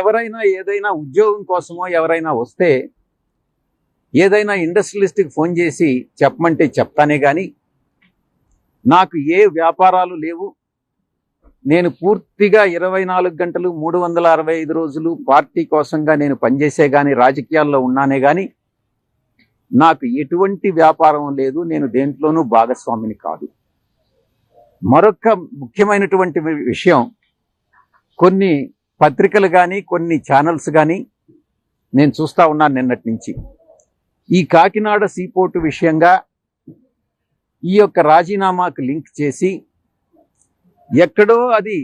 ఎవరైనా ఏదైనా ఉద్యోగం కోసమో ఎవరైనా వస్తే ఏదైనా ఇండస్ట్రియలిస్ట్కి ఫోన్ చేసి చెప్పమంటే చెప్తానే కానీ నాకు ఏ వ్యాపారాలు లేవు, నేను పూర్తిగా 24 గంటలు 365 రోజులు పార్టీ కోసంగా నేను పనిచేసే కానీ రాజకీయాల్లో ఉన్నానే కానీ నాకు ఎటువంటి వ్యాపారం లేదు, నేను దేంట్లోనూ భాగస్వామిని కాదు. మరొక ముఖ్యమైనటువంటి విషయం, కొన్ని పత్రికలు కానీ కొన్ని ఛానల్స్ కానీ నేను చూస్తూ ఉన్నాను నిన్నటి నుంచి, ఈ కాకినాడ సీపోర్టు విషయంగా ఈ యొక్క రాజీనామాకు లింక్ చేసి ఎక్కడో అది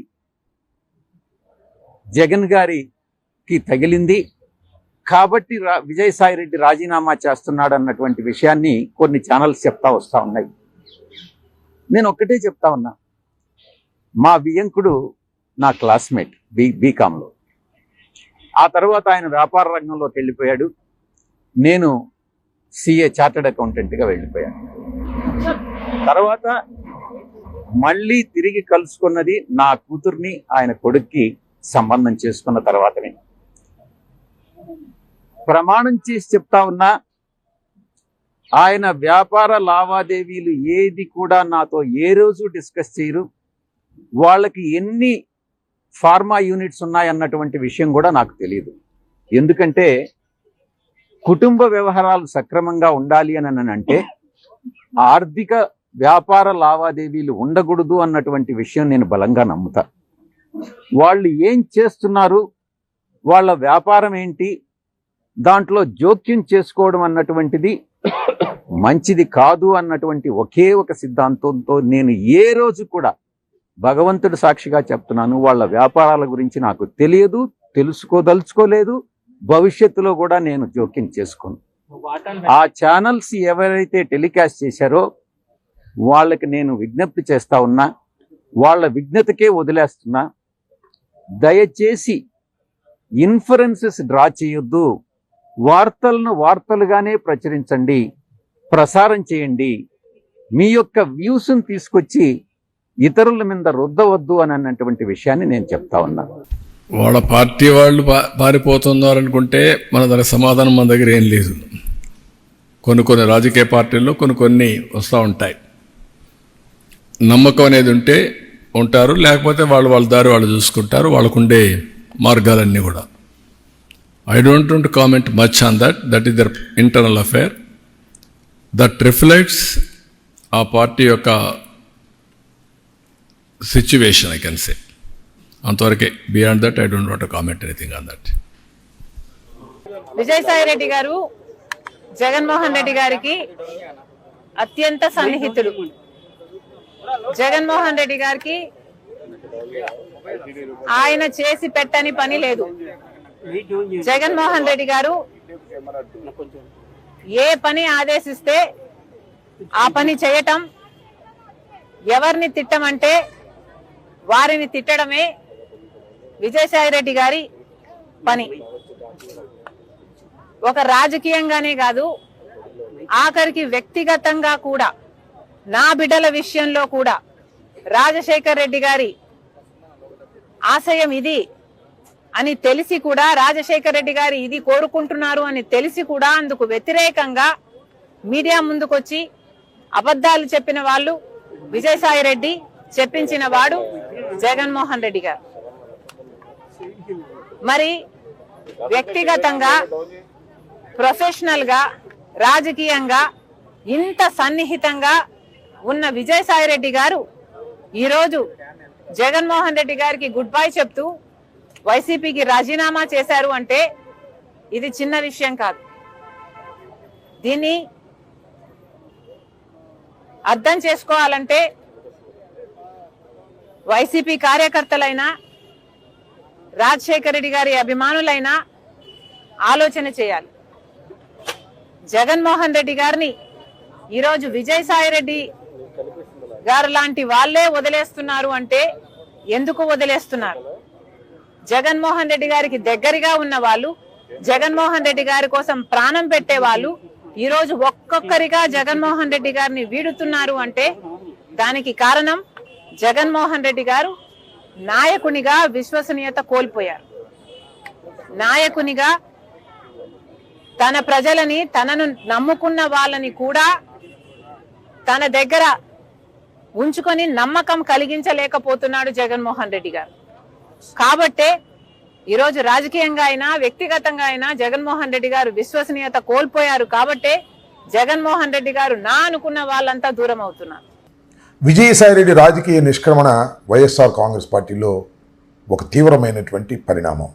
జగన్ గారికి తగిలింది కాబట్టి విజయసాయిరెడ్డి రాజీనామా చేస్తున్నాడు అన్నటువంటి విషయాన్ని కొన్ని ఛానల్స్ చెప్తా వస్తూ ఉన్నాయి. నేను ఒక్కటే చెప్తా ఉన్నా, మా వియంకుడు నా క్లాస్మేట్ బీకాంలో, ఆ తర్వాత ఆయన వ్యాపార రంగంలోకి వెళ్ళిపోయాడు, నేను సిఏ చార్టెడ్ అకౌంటెంట్గా వెళ్ళిపోయాను. తర్వాత మళ్ళీ తిరిగి కలుసుకున్నది నా కూతుర్ని ఆయన కొడుక్కి సంబంధం చేసుకున్న తర్వాతనే. ప్రమాణం చేసి చెప్తా ఉన్నా, ఆయన వ్యాపార లావాదేవీలు ఏది కూడా నాతో ఏ రోజు డిస్కస్ చేయరు, వాళ్ళకి ఎన్ని ఫార్మా యూనిట్స్ ఉన్నాయన్నటువంటి విషయం కూడా నాకు తెలియదు. ఎందుకంటే కుటుంబ వ్యవహారాలు సక్రమంగా ఉండాలి అని అంటే ఆర్థిక వ్యాపార లావాదేవీలు ఉండకూడదు అన్నటువంటి విషయం నేను బలంగా నమ్ముతా. వాళ్ళు ఏం చేస్తున్నారు, వాళ్ళ వ్యాపారం ఏంటి, దాంట్లో జోక్యం చేసుకోవడం అన్నటువంటిది మంచిది కాదు అన్నటువంటి ఒకే ఒక సిద్ధాంతంతో నేను ఏ రోజు కూడా భగవంతుడి సాక్షిగా చెప్తున్నాను, వాళ్ళ వ్యాపారాల గురించి నాకు తెలియదు, తెలుసుకోదలుచుకోలేదు, భవిష్యత్తులో కూడా నేను జోక్యం చేసుకోను. ఆ ఛానల్స్ ఎవరైతే టెలికాస్ట్ చేశారో వాళ్ళకి నేను విజ్ఞప్తి చేస్తా ఉన్నా, వాళ్ళ విజ్ఞతకే వదిలేస్తున్నా, దయచేసి ఇన్ఫరెన్సెస్ డ్రా చేయొద్దు, వార్తలను వార్తలుగానే ప్రచురించండి, ప్రసారం చేయండి, మీ యొక్క వ్యూస్ని తీసుకొచ్చి ఇతరుల మీద రుద్దవద్దు అని అన్నటువంటి విషయాన్ని నేను చెప్తా ఉన్నా. వాళ్ళ పార్టీ వాళ్ళు పారిపోతున్నారనుకుంటే మన దానికి సమాధానం మన దగ్గర ఏం లేదు. కొన్ని రాజకీయ పార్టీల్లో కొన్ని వస్తూ ఉంటాయి. నమ్మకం అనేది ఉంటే ఉంటారు, లేకపోతే వాళ్ళ దారి వాళ్ళు చూసుకుంటారు, వాళ్ళకుండే మార్గాలన్నీ కూడా. I don't want to comment much on that is there internal affair, that reflects ఆ పార్టీ యొక్క సిచ్యువేషన్, ఐ కెన్ సే. అంతవరకే. Beyond that I don't want to comment anything on that. Vijayasai Reddy గారు జగన్మోహన్ రెడ్డి గారికి అత్యంత సన్నిహితులు. జగన్మోహన్ రెడ్డి గారికి ఆయన చేసి పెట్టని పని లేదు. జగన్మోహన్ రెడ్డి గారు ఏ పని ఆదేశిస్తే ఆ పని చేయటం, ఎవరిని తిట్టమంటే వారిని తిట్టడమే విజయసాయిరెడ్డి గారి పని. ఒక రాజకీయంగానే కాదు, ఆఖరికి వ్యక్తిగతంగా కూడా, నా బిడ్డల విషయంలో కూడా రాజశేఖర్ రెడ్డి గారి ఆశయం ఇది అని తెలిసి కూడా, రాజశేఖర్ రెడ్డి గారు ఇది కోరుకుంటున్నారు అని తెలిసి కూడా అందుకు వ్యతిరేకంగా మీడియా ముందుకొచ్చి అబద్ధాలు చెప్పిన వాళ్ళు విజయసాయిరెడ్డి, చెప్పించిన వాడు జగన్మోహన్ రెడ్డి గారు. మరి వ్యక్తిగతంగా, ప్రొఫెషనల్ గా, రాజకీయంగా ఇంత సన్నిహితంగా ఉన్న విజయసాయిరెడ్డి గారు ఈరోజు జగన్మోహన్ రెడ్డి గారికి గుడ్ బై చెప్తూ వైసీపీకి రాజీనామా చేశారు అంటే ఇది చిన్న విషయం కాదు. దీన్ని అర్థం చేసుకోవాలంటే వైసీపీ కార్యకర్తలైనా రాజశేఖర రెడ్డి గారి అభిమానులైనా ఆలోచన చేయాలి. జగన్మోహన్ రెడ్డి గారిని ఈరోజు విజయసాయిరెడ్డి గారు లాంటి వాళ్ళే వదిలేస్తున్నారు అంటే ఎందుకు వదిలేస్తున్నారు? జగన్మోహన్ రెడ్డి గారికి దగ్గరగా ఉన్న వాళ్ళు, జగన్మోహన్ రెడ్డి గారి కోసం ప్రాణం పెట్టే వాళ్ళు ఈరోజు ఒక్కొక్కరిగా జగన్మోహన్ రెడ్డి గారిని వీడుతున్నారు అంటే దానికి కారణం జగన్మోహన్ రెడ్డి గారు నాయకునిగా విశ్వసనీయత కోల్పోయారు. నాయకునిగా తన ప్రజలని, తనను నమ్ముకున్న వాళ్ళని కూడా తన దగ్గర ఉంచుకొని నమ్మకం కలిగించలేకపోతున్నాడు జగన్మోహన్ రెడ్డి గారు. కాబట్టే ఈరోజు రాజకీయంగా అయినా వ్యక్తిగతంగా అయినా జగన్మోహన్ రెడ్డి గారు విశ్వసనీయత కోల్పోయారు. కాబట్టే జగన్మోహన్ రెడ్డి గారు నా అనుకున్న వాళ్ళంతా దూరం అవుతున్నారు. విజయసాయిరెడ్డి రాజకీయ నిష్క్రమణ వైఎస్ఆర్ కాంగ్రెస్ పార్టీలో ఒక తీవ్రమైనటువంటి పరిణామం.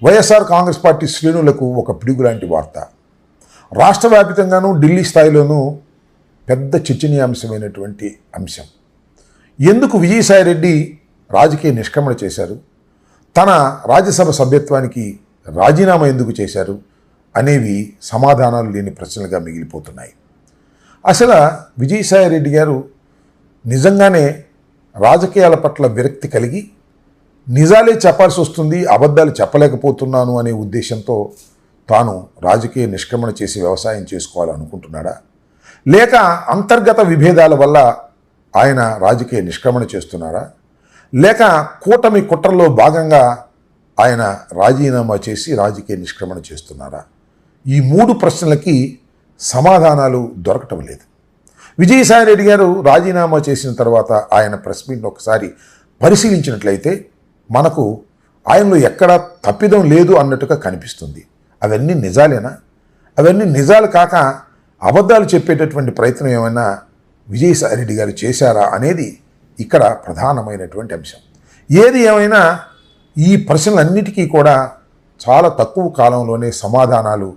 వైఎస్ఆర్ కాంగ్రెస్ పార్టీ శ్రేణులకు ఒక పిడుగు లాంటి వార్త. రాష్ట్ర వ్యాప్తంగానూ ఢిల్లీ స్థాయిలోనూ పెద్ద చర్చనీయాంశమైనటువంటి అంశం. ఎందుకు విజయసాయిరెడ్డి రాజకీయ నిష్క్రమణ చేశారు, తన రాజ్యసభ సభ్యత్వానికి రాజీనామా ఎందుకు చేశారు అనేవి సమాధానాలు లేని ప్రశ్నలుగా మిగిలిపోతున్నాయి. అసలు విజయసాయిరెడ్డి గారు నిజంగానే రాజకీయాల పట్ల విరక్తి కలిగి నిజాలే చెప్పాల్సి వస్తుంది, అబద్ధాలు చెప్పలేకపోతున్నాను అనే ఉద్దేశంతో తాను రాజకీయ నిష్క్రమణ చేసి వ్యవసాయం చేసుకోవాలనుకుంటున్నాడా, లేక అంతర్గత విభేదాల వల్ల ఆయన రాజకీయ నిష్క్రమణ చేస్తున్నారా, లేక కూటమి కుట్రలో భాగంగా ఆయన రాజీనామా చేసి రాజకీయ నిష్క్రమణ చేస్తున్నారా? ఈ 3 ప్రశ్నలకి సమాధానాలు దొరకటం లేదు. విజయసాయిరెడ్డి గారు రాజీనామా చేసిన తర్వాత ఆయన ప్రెస్ మీట్ని ఒకసారి పరిశీలించినట్లయితే మనకు ఆయనలో ఎక్కడా తప్పిదం లేదు అన్నట్టుగా కనిపిస్తుంది. అవన్నీ నిజాలేనా? అవన్నీ నిజాలు కాక అబద్ధాలు చెప్పేటటువంటి ప్రయత్నం ఏమైనా విజయసాయిరెడ్డి గారు చేశారా అనేది ఇక్కడ ప్రధానమైనటువంటి అంశం. ఏది ఏమైనా ఈ ప్రశ్నలన్నిటికీ కూడా చాలా తక్కువ కాలంలోనే సమాధానాలు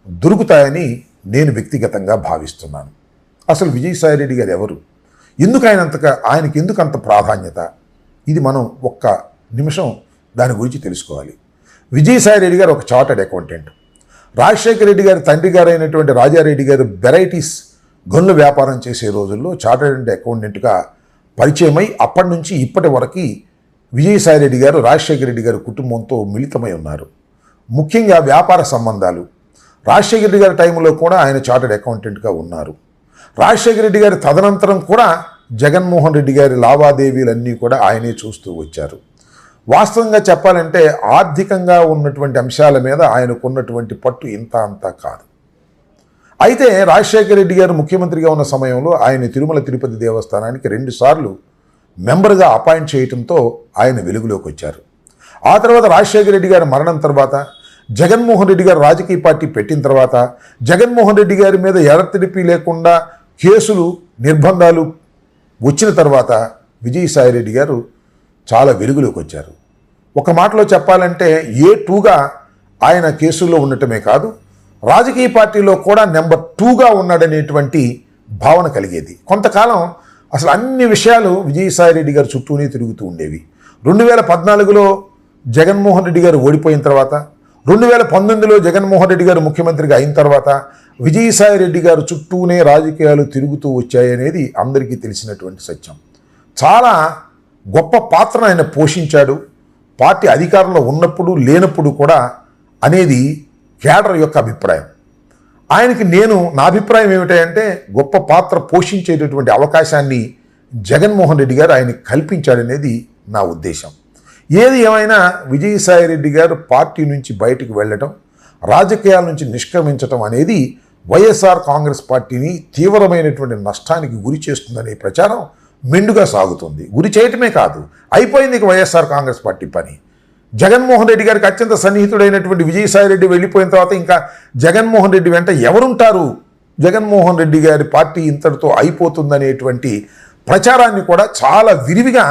దొరుకుతాయని నేను వ్యక్తిగతంగా భావిస్తున్నాను. అసలు విజయసాయిరెడ్డి గారు ఎవరు, ఎందుకు ఆయనకి ఎందుకు అంత ప్రాధాన్యత, ఇది మనం ఒక్క నిమిషం దాని గురించి తెలుసుకోవాలి. విజయసాయిరెడ్డి గారు ఒక చార్టర్డ్ అకౌంటెంట్. రాజశేఖర రెడ్డి గారి తండ్రి గారు అయినటువంటి రాజారెడ్డి గారు వెరైటీస్ గనుల వ్యాపారం చేసే రోజుల్లో చార్టర్డ్ అకౌంటెంట్గా పరిచయమై అప్పటి నుంచి ఇప్పటి వరకు విజయసాయిరెడ్డి గారు రాజశేఖర రెడ్డి గారి కుటుంబంతో మిళితమై ఉన్నారు. ముఖ్యంగా వ్యాపార సంబంధాలు. రాజశేఖర రెడ్డి గారి టైంలో కూడా ఆయన చార్టర్డ్ అకౌంటెంట్గా ఉన్నారు. రాజశేఖర రెడ్డి గారి తదనంతరం కూడా జగన్మోహన్ రెడ్డి గారి లావాదేవీలన్నీ కూడా ఆయనే చూస్తూ వచ్చారు. వాస్తవంగా చెప్పాలంటే ఆర్థికంగా ఉన్నటువంటి అంశాల మీద ఆయనకున్నటువంటి పట్టు ఇంత అంతా కాదు. అయితే రాజశేఖర రెడ్డి గారు ముఖ్యమంత్రిగా ఉన్న సమయంలో ఆయన తిరుమల తిరుపతి దేవస్థానానికి 2 సార్లు మెంబర్గా అపాయింట్ చేయడంతో ఆయన వెలుగులోకి వచ్చారు. ఆ తర్వాత రాజశేఖర రెడ్డి గారి మరణం తర్వాత, జగన్మోహన్ రెడ్డి గారు రాజకీయ పార్టీ పెట్టిన తర్వాత, జగన్మోహన్ రెడ్డి గారి మీద ఎడతెరిపి లేకుండా కేసులు నిర్బంధాలు వచ్చిన తర్వాత విజయసాయిరెడ్డి గారు చాలా వెలుగులోకి వచ్చారు. ఒక మాటలో చెప్పాలంటే A2గా ఆయన కేసుల్లో ఉండటమే కాదు, రాజకీయ పార్టీలో కూడా నెంబర్ 2గా ఉన్నాడనేటువంటి భావన కలిగేది. కొంతకాలం అసలు అన్ని విషయాలు విజయసాయిరెడ్డి గారు చుట్టూనే తిరుగుతూ ఉండేవి. 2014లో జగన్మోహన్ రెడ్డి గారు ఓడిపోయిన తర్వాత, 2019లో జగన్మోహన్ రెడ్డి గారు ముఖ్యమంత్రిగా అయిన తర్వాత విజయసాయిరెడ్డి గారు చుట్టూనే రాజకీయాలు తిరుగుతూ వచ్చాయనేది అందరికీ తెలిసినటువంటి సత్యం. చాలా గొప్ప పాత్ర ఆయన పోషించాడు, పార్టీ అధికారంలో ఉన్నప్పుడు లేనప్పుడు కూడా అనేది కేడర్ యొక్క అభిప్రాయం. ఆయనకి నా అభిప్రాయం ఏమిటంటే గొప్ప పాత్ర పోషించేటటువంటి అవకాశాన్ని జగన్మోహన్ రెడ్డి గారు ఆయనకి కల్పించాడనేది నా ఉద్దేశం. ఏది ఏమైనా విజయసాయిరెడ్డి గారు పార్టీ నుంచి బయటకు వెళ్ళటం, రాజకీయాల నుంచి నిష్క్రమించటం అనేది వైఎస్ఆర్ కాంగ్రెస్ పార్టీని తీవ్రమైనటువంటి నష్టానికి గురి చేస్తుందనే ప్రచారం మెండుగా సాగుతుంది. గురి చేయటమే కాదు, అయిపోయింది ఇక వైఎస్ఆర్ కాంగ్రెస్ పార్టీ పని. జగన్మోహన్ రెడ్డి గారికి అత్యంత సన్నిహితుడైనటువంటి విజయసాయిరెడ్డి వెళ్ళిపోయిన తర్వాత ఇంకా జగన్మోహన్ రెడ్డి వెంట ఎవరుంటారు? జగన్మోహన్ రెడ్డి గారి పార్టీ ఇంతటితో అయిపోతుందనేటువంటి ప్రచారాన్ని కూడా చాలా విరివిగా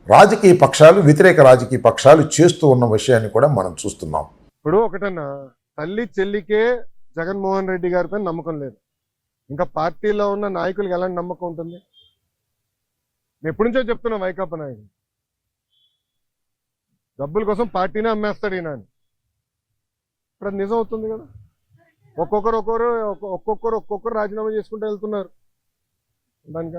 రాజకీయ పక్షాలు, వ్యతిరేక రాజకీయ పక్షాలు చేస్తూ ఉన్న విషయాన్ని కూడా మనం చూస్తున్నాం. ఇప్పుడు ఒకటన్నా, తల్లి చెల్లికే జగన్మోహన్ రెడ్డి గారిపై నమ్మకం లేదు, ఇంకా పార్టీలో ఉన్న నాయకులకు ఎలాంటి నమ్మకం ఉంటుంది? నేను ఎప్పటి నుంచో చెప్తున్నా, వైకాపా నాయకులు డబ్బుల కోసం పార్టీనే అమ్మేస్తాడు ఈయన అని. ఇప్పుడు అది నిజం అవుతుంది కదా. ఒక్కొక్కరు రాజీనామా చేసుకుంటూ వెళ్తున్నారు. దానిక